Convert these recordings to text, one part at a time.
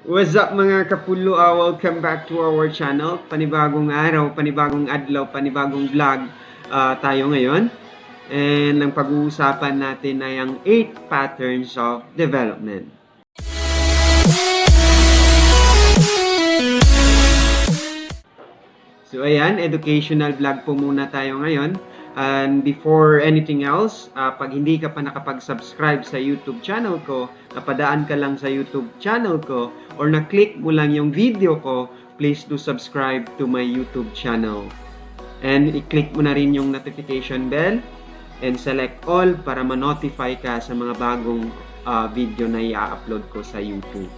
What's up mga kapulo? Welcome back to our channel. Panibagong araw, panibagong adlaw, panibagong vlog tayo ngayon. And ang pag-uusapan natin ay ang 8 patterns of development. So ayan, educational vlog po muna tayo ngayon. And before anything else, pag hindi ka pa nakapag-subscribe sa YouTube channel ko, napadaan ka lang sa YouTube channel ko, or na-click mo lang yung video ko, please do subscribe to my YouTube channel. And i-click mo na rin yung notification bell and select all para ma-notify ka sa mga bagong video na i-upload ko sa YouTube.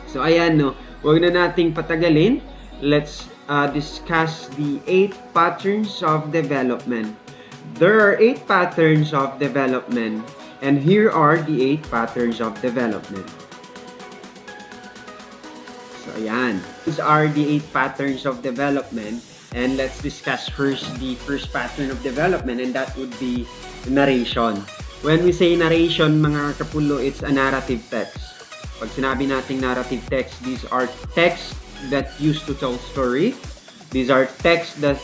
So ayan, no, huwag na nating patagalin. Let's discuss the 8 patterns of development. There are 8 patterns of development, and here are the 8 patterns of development. So ayan, these are the 8 patterns of development, and let's discuss first the first pattern of development, and that would be narration. When we say narration, mga kapulo, it's a narrative text. Pag sinabi nating narrative text, these are texts that used to tell story. These are texts that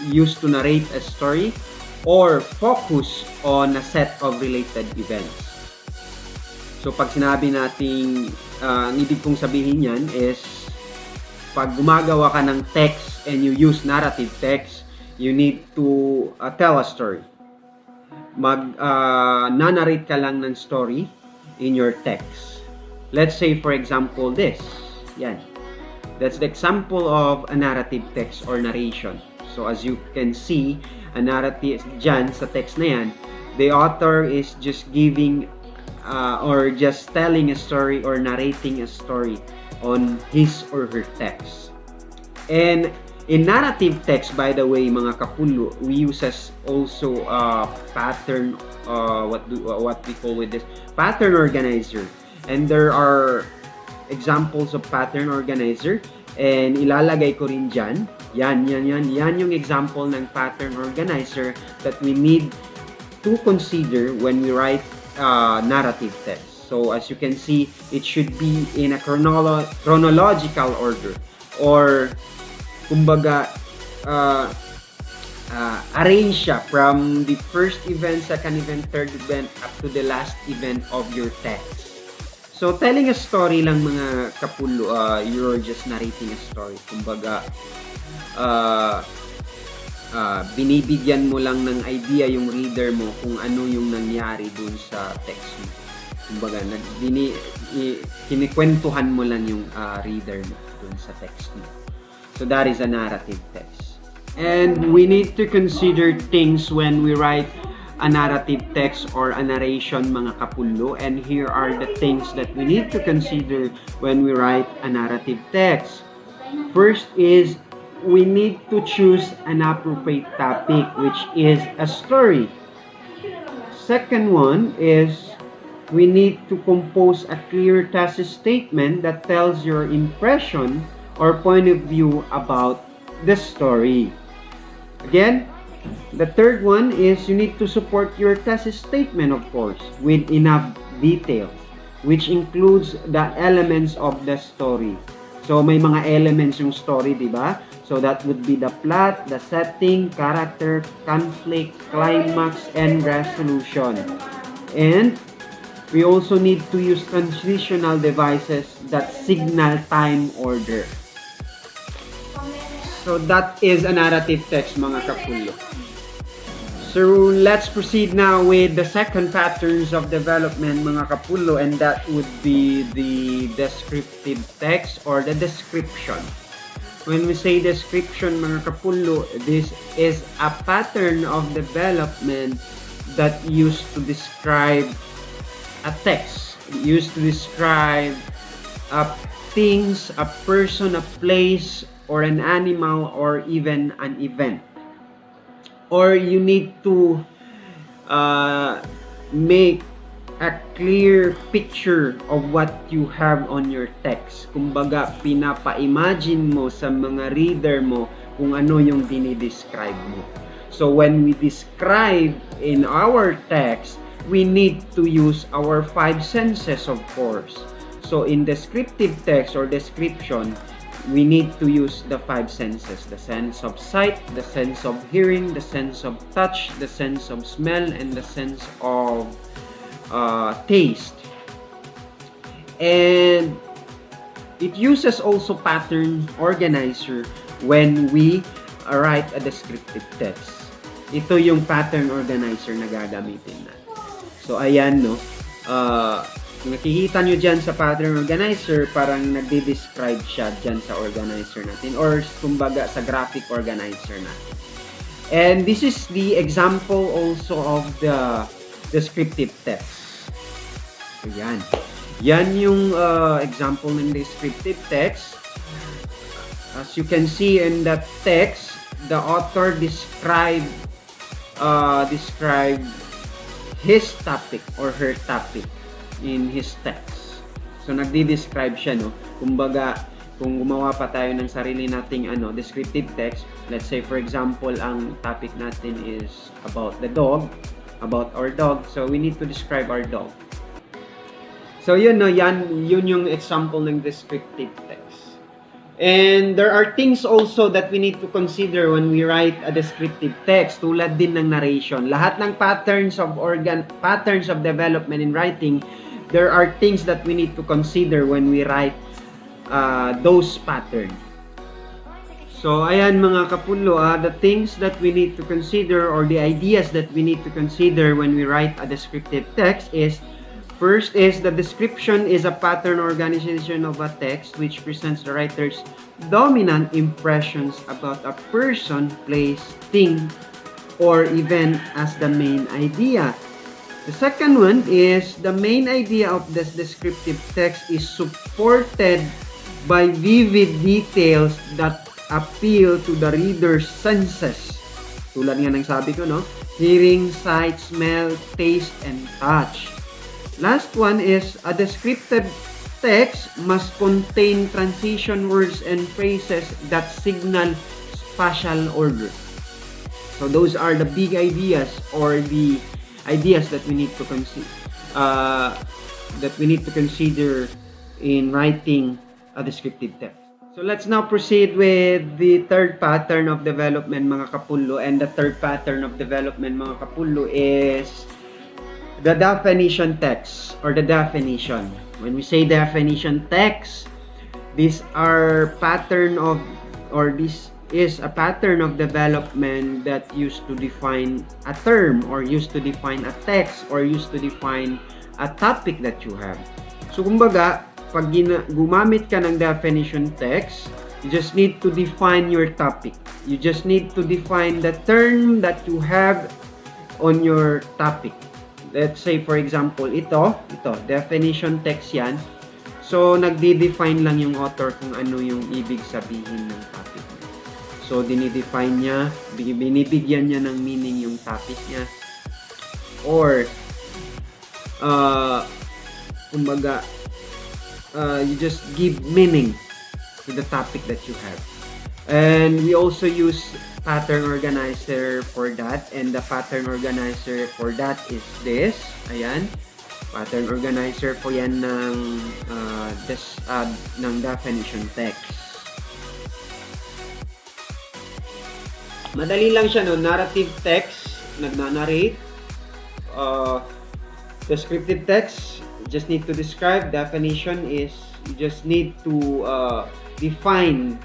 used to narrate a story or focus on a set of related events. So pag sinabi nating ang ibig kong sabihin yan is pag gumagawa ka ng text and you use narrative text, you need to tell a story. Nanarrate ka lang ng story in your text. Let's say for example this. Yan. That's the example of a narrative text or narration. So as you can see, a narrative dyan sa text na yan, the author is just giving or just telling a story or narrating a story on his or her text. And in narrative text, by the way, mga kapulo, we use as also pattern, what we call with this, pattern organizer. And there are examples of pattern organizer, and ilalagay ko rin dyan. Yan yung example ng pattern organizer that we need to consider when we write narrative text. So as you can see, it should be in a chronological order, or kumbaga arrange siya from the first event, second event, third event, up to the last event of your text. So, telling a story lang mga kapulo, you're just narrating a story. Kumbaga, binibigyan mo lang ng idea yung reader mo kung ano yung nangyari dun sa text mo. Kumbaga, kinikwentuhan mo lang yung reader mo dun sa text mo. So, that is a narrative text. And we need to consider things when we write a narrative text or a narration, mga kapulo, and here are the things that we need to consider when we write a narrative text. First is we need to choose an appropriate topic, which is a story. Second one is we need to compose a clear thesis statement that tells your impression or point of view about the story. Again, the third one is you need to support your thesis statement, of course, with enough details, which includes the elements of the story. So, may mga elements yung story, di ba? So, that would be the plot, the setting, character, conflict, climax, and resolution. And we also need to use transitional devices that signal time order. So, that is a narrative text, mga kapulo. So, let's proceed now with the second patterns of development, mga kapulo, and that would be the descriptive text or the description. When we say description, mga kapulo, this is a pattern of development that used to describe a text, used to describe things, a person, a place, or an animal, or even an event. Or you need to make a clear picture of what you have on your text. Kumbaga, pinapa-imagine mo sa mga reader mo kung ano yung dinidescribe mo. So when we describe in our text, we need to use our 5 senses, of course. So in descriptive text or description, we need to use the 5 senses: the sense of sight, the sense of hearing, the sense of touch, the sense of smell, and the sense of taste. And it uses also pattern organizer when we write a descriptive text. Ito yung pattern organizer na gagamitin natin. So ayan, no. Nakikita nyo dyan sa pattern organizer, parang nagde-describe siya dyan sa organizer natin, or kumbaga sa graphic organizer natin. And this is the example also of the descriptive text. So yan. Yan yung example ng descriptive text. As you can see in that text, the author describe his topic or her topic in his text. So nagdi-describe siya, no. Kumbaga, kung gumawa pa tayo ng sarili nating descriptive text, let's say for example, ang topic natin is about the dog, about our dog. So we need to describe our dog. So yun, no, yun yung example ng descriptive text. And there are things also that we need to consider when we write a descriptive text, tulad din ng narration. Lahat ng patterns of development in writing, there are things that we need to consider when we write those patterns. So ayan mga kapulo, the things that we need to consider, or the ideas that we need to consider when we write a descriptive text is: first is the description is a pattern organization of a text which presents the writer's dominant impressions about a person, place, thing, or event as the main idea. The second one is the main idea of this descriptive text is supported by vivid details that appeal to the reader's senses. Tulad nga ng sabi ko, no? Hearing, sight, smell, taste, and touch. Last one is a descriptive text must contain transition words and phrases that signal spatial order. So those are the big ideas, or the ideas that we need to consider in writing a descriptive text. So let's now proceed with the third pattern of development, mga kapulo. And the third pattern of development, mga kapulo, is the definition text, or the definition. When we say definition text, these are pattern of, or this is a pattern of development that used to define a term, or used to define a text, or used to define a topic that you have. So kumbaga, pag gumamit ka ng definition text, you just need to define your topic. You just need to define the term that you have on your topic. Let's say for example, ito definition text yan. So nagde-define lang yung author kung ano yung ibig sabihin ng topic niya. So dinidefine niya, binibigyan niya ng meaning yung topic niya. Or kumbaga, you just give meaning to the topic that you have. And we also use pattern organizer for that, and the pattern organizer for that is this. Ayan, pattern organizer po yan ng definition text. Madali lang siya, no? Narrative text, nagna-narrate. Descriptive text, you just need to describe. Definition is you just need to define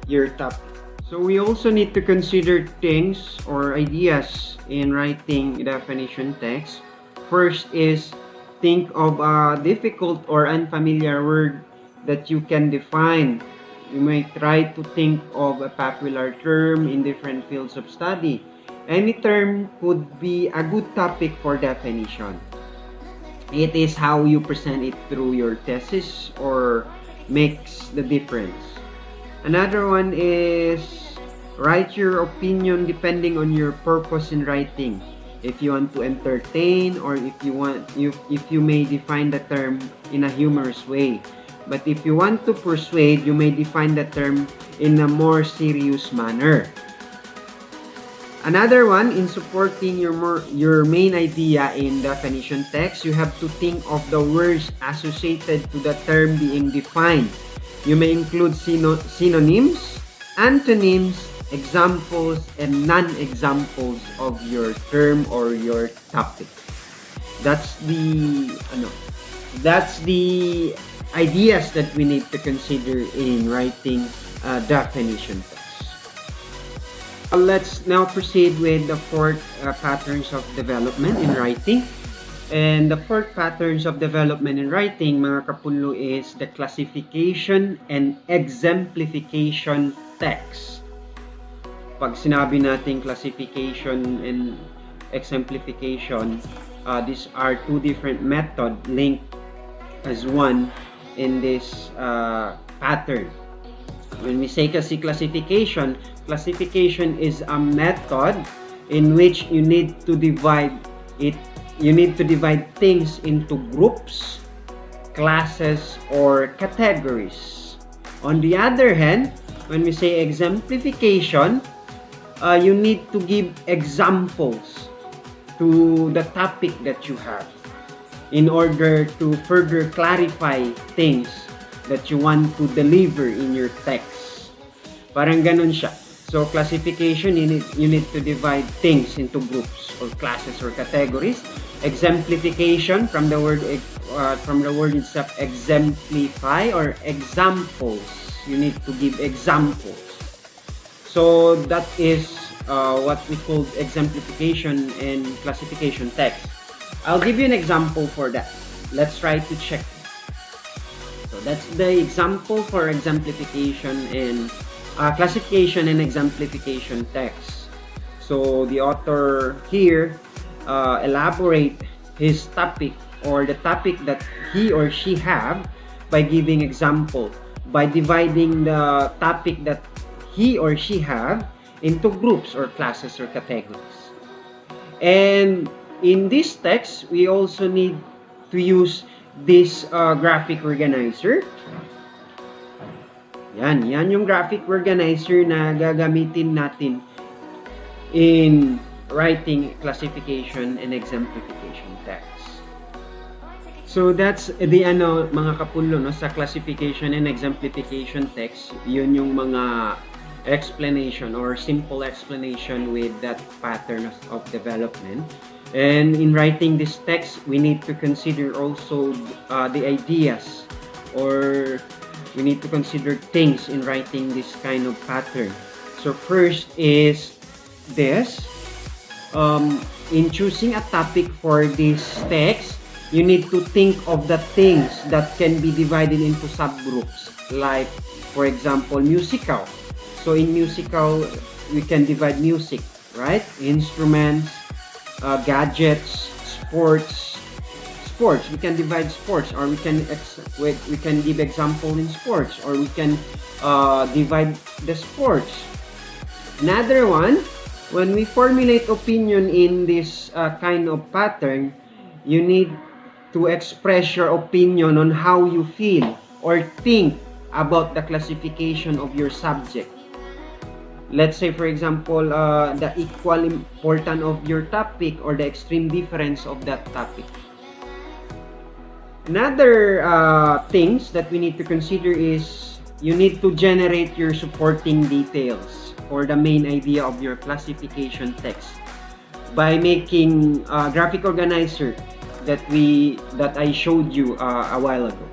your topic. So we also need to consider things or ideas in writing definition text. First is think of a difficult or unfamiliar word that you can define. You may try to think of a popular term in different fields of study. Any term could be a good topic for definition. It is how you present it through your thesis or makes the difference. Another one is write your opinion depending on your purpose in writing. If you want to entertain, or if you may define the term in a humorous way. But if you want to persuade, you may define the term in a more serious manner. Another one, in supporting your main idea in definition text, you have to think of the words associated to the term being defined. You may include synonyms, antonyms, examples, and non-examples of your term or your topic. That's the ideas that we need to consider in writing definition text. Let's now proceed with the fourth patterns of development in writing. And the fourth patterns of development in writing, mga kapulo, is the classification and exemplification text. Pag sinabi natin classification and exemplification, these are two different methods linked as one in this pattern. When we say classification is a method in which you need to divide things into groups, classes, or categories. On the other hand, when we say exemplification, you need to give examples to the topic that you have in order to further clarify things that you want to deliver in your text. Parang ganun siya. So classification, you need to divide things into groups or classes or categories. Exemplification, from the word itself, exemplify or examples. You need to give examples. So that is what we call exemplification and classification text. I'll give you an example for that. Let's try to check. So that's the example for exemplification and classification and exemplification text. So the author here elaborate his topic or the topic that he or she have by giving example, by dividing the topic that he or she have into groups or classes or categories. And in this text, we also need to use this graphic organizer. Yan yung graphic organizer na gagamitin natin in writing classification and exemplification text. So that's the mga kapulo, no, sa classification and exemplification text. Yun yung mga explanation or simple explanation with that pattern of development. And in writing this text, we need to consider also the ideas, or we need to consider things in writing this kind of pattern. So first is this. In choosing a topic for this text, you need to think of the things that can be divided into subgroups. Like, for example, musical. So in musical, we can divide music, right? Instruments, gadgets, sports. We can divide sports, or we can give example in sports, or we can divide the sports. Another one, when we formulate opinion in this kind of pattern, you need to express your opinion on how you feel or think about the classification of your subject. Let's say, for example, the equal importance of your topic or the extreme difference of that topic. Another things that we need to consider is you need to generate your supporting details or the main idea of your classification text by making a graphic organizer that I showed you a while ago.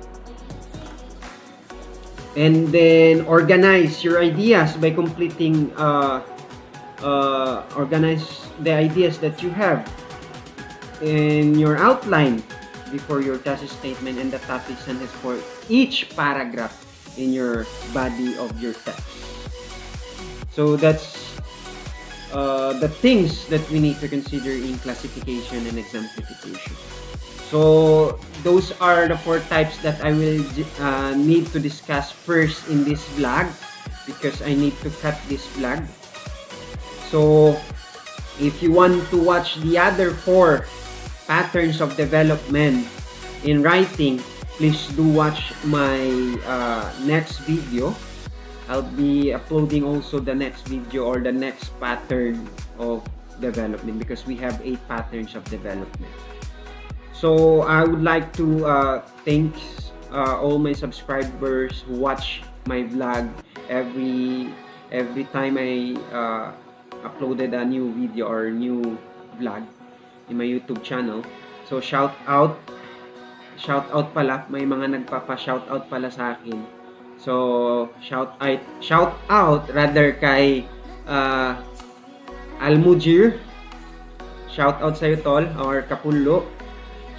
And then organize your ideas by completing organize the ideas that you have in your outline before your thesis statement and the topics and for each paragraph in your body of your text. So that's the things that we need to consider in classification and exemplification. So those are the 4 types that I will need to discuss first in this vlog, because I need to cut this vlog. So if you want to watch the other 4 patterns of development in writing, please do watch my next video. I'll be uploading also the next video or the next pattern of development because we have 8 patterns of development. So I would like to thank all my subscribers who watch my vlog every time I uploaded a new video or new vlog in my YouTube channel. So shout out pala, may mga nagpapa-shout out pala sa akin. So shout out rather kay Almujir. Shout out sa iyo tol or Kapullo.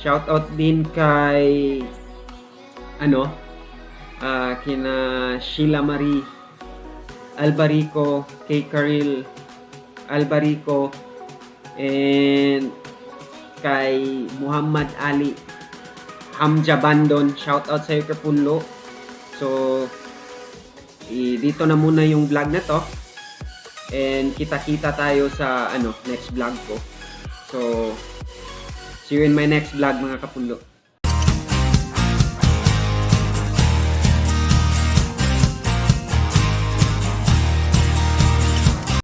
Shout out din kay kina Sheila Marie Albarico, kay Karil Albarico, and kay Muhammad Ali Hamja Bandon. Shout out sa iyo Kapullo. So dito na muna yung vlog na to. And kita-kita tayo sa next vlog ko. So see you in my next vlog mga Kapullo.